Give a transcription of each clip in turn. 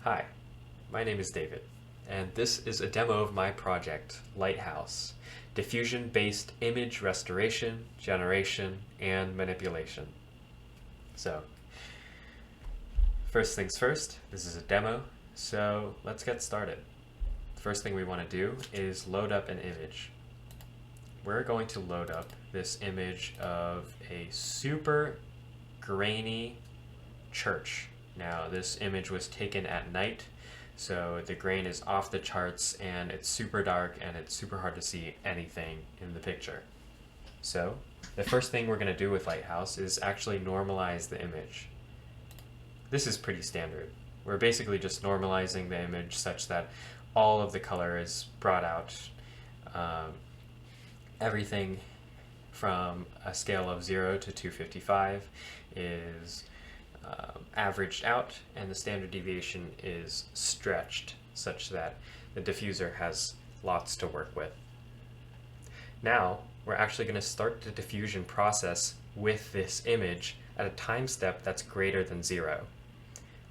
Hi, my name is David, and this is a demo of my project, Lighthouse, diffusion-based image restoration, generation, and manipulation. So, first things first, this is a demo, so let's get started. The first thing we want to do is load up an image. We're going to load up this image of a super grainy church. Now, this image was taken at night, so the grain is off the charts and it's super dark and it's super hard to see anything in the picture. So, the first thing we're going to do with Lighthouse is actually normalize the image. This is pretty standard. We're basically just normalizing the image such that all of the color is brought out. Everything from a scale of 0 to 255 is averaged out, and the standard deviation is stretched such that the diffuser has lots to work with. Now, we're actually going to start the diffusion process with this image at a time step that's greater than 0.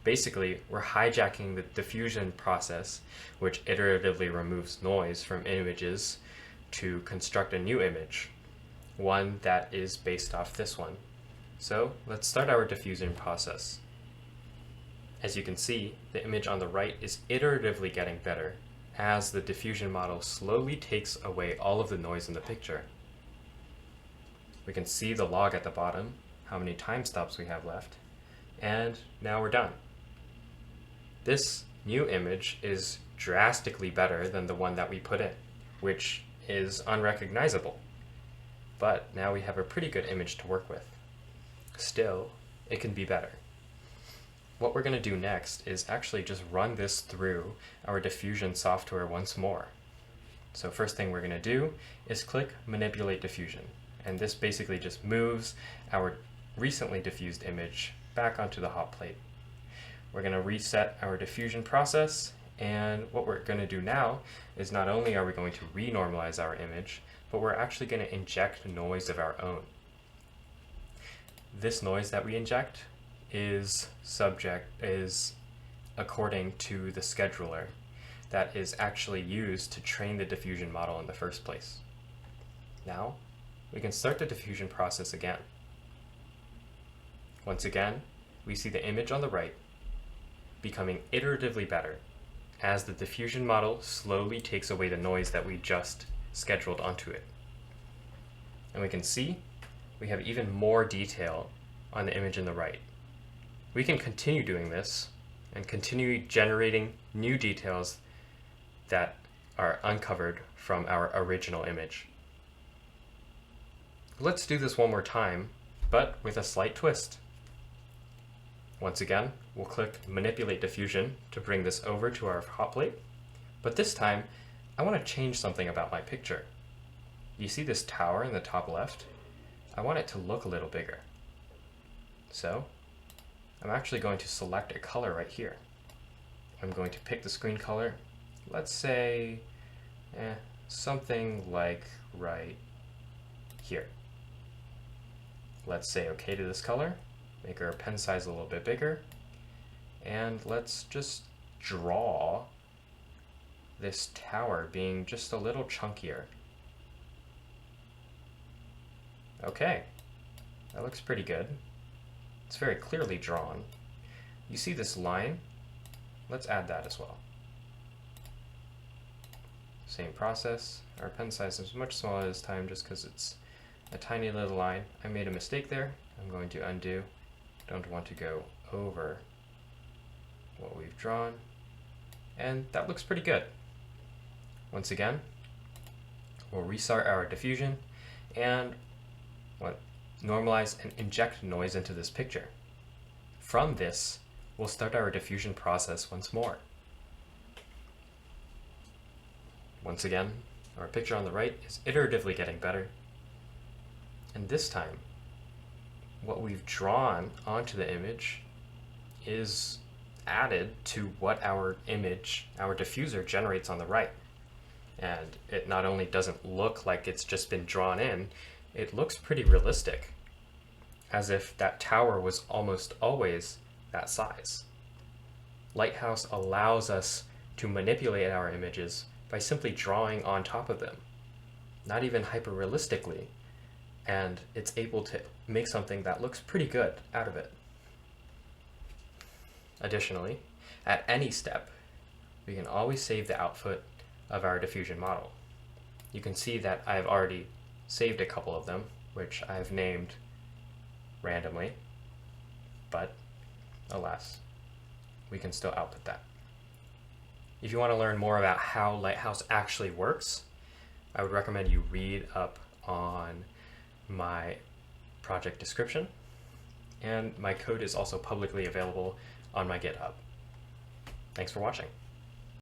Basically, we're hijacking the diffusion process, which iteratively removes noise from images, to construct a new image, one that is based off this one. So let's start our diffusion process. As you can see, the image on the right is iteratively getting better as the diffusion model slowly takes away all of the noise in the picture. We can see the log at the bottom, how many time stops we have left, and now we're done. This new image is drastically better than the one that we put in, which is unrecognizable. But now we have a pretty good image to work with. Still, it can be better. What we're going to do next is actually just run this through our diffusion software once more. So first thing we're going to do is click Manipulate Diffusion, and this basically just moves our recently diffused image back onto the hot plate. We're going to reset our diffusion process, and what we're going to do now is not only are we going to renormalize our image, but we're actually going to inject noise of our own. This noise that we inject is according to the scheduler that is actually used to train the diffusion model in the first place. Now, we can start the diffusion process again. Once again, we see the image on the right becoming iteratively better as the diffusion model slowly takes away the noise that we just scheduled onto it. And we can see we have even more detail on the image in the right. We can continue doing this and continue generating new details that are uncovered from our original image. Let's do this one more time, but with a slight twist. Once again, we'll click Manipulate Diffusion to bring this over to our hot plate, but this time I want to change something about my picture. You see this tower in the top left? I want it to look a little bigger. So, I'm actually going to select a color right here. I'm going to pick the screen color. Let's say something like right here. Let's say OK to this color. Make our pen size a little bit bigger. And let's just draw this tower being just a little chunkier. Okay, that looks pretty good. It's very clearly drawn. You see this line? Let's add that as well. Same process. Our pen size is much smaller this time just because it's a tiny little line. I made a mistake there. I'm going to undo. Don't want to go over what we've drawn. And that looks pretty good. Once again, we'll restart our diffusion and normalize and inject noise into this picture. From this, we'll start our diffusion process once more. Once again, our picture on the right is iteratively getting better. And this time, what we've drawn onto the image is added to what our image, our diffuser, generates on the right. And it not only doesn't look like it's just been drawn in, it looks pretty realistic, as if that tower was almost always that size. Lighthouse allows us to manipulate our images by simply drawing on top of them, not even hyper-realistically, and it's able to make something that looks pretty good out of it. Additionally, at any step, we can always save the output of our diffusion model. You can see that I've already saved a couple of them, which I've named randomly, but alas, we can still output that. If you want to learn more about how Lighthouse actually works, I would recommend you read up on my project description, and my code is also publicly available on my GitHub. Thanks for watching.